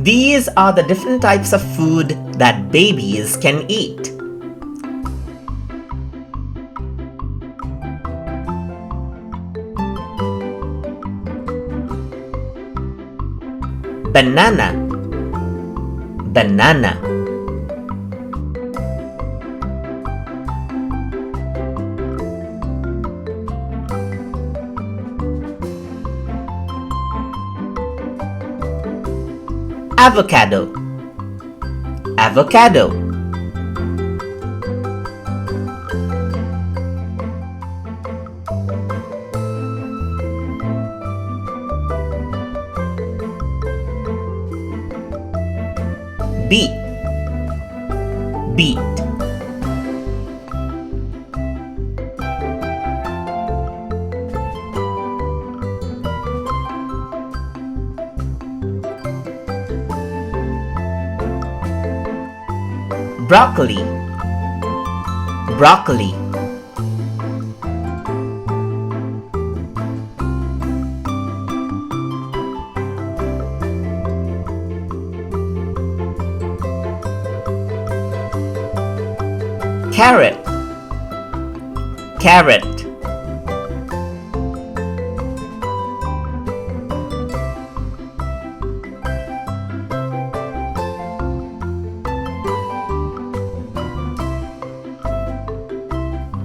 These are the different types of food that babies can eat. Banana, banana. Avocado, avocado. Beet, beet. Broccoli, broccoli. Carrot, carrot.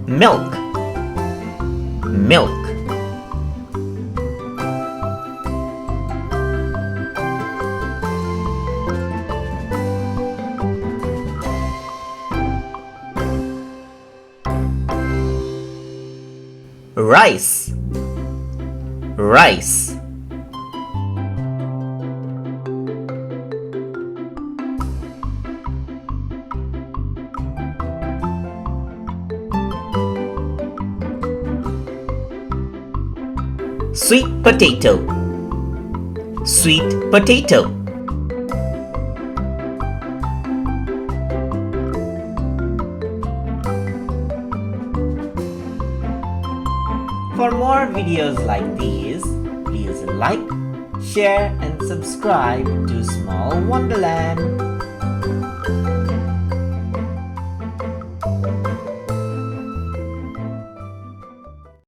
Milk, milk. Rice, rice. Sweet potato, sweet potato. For more videos like these, please like, share and subscribe to Small Wonderland.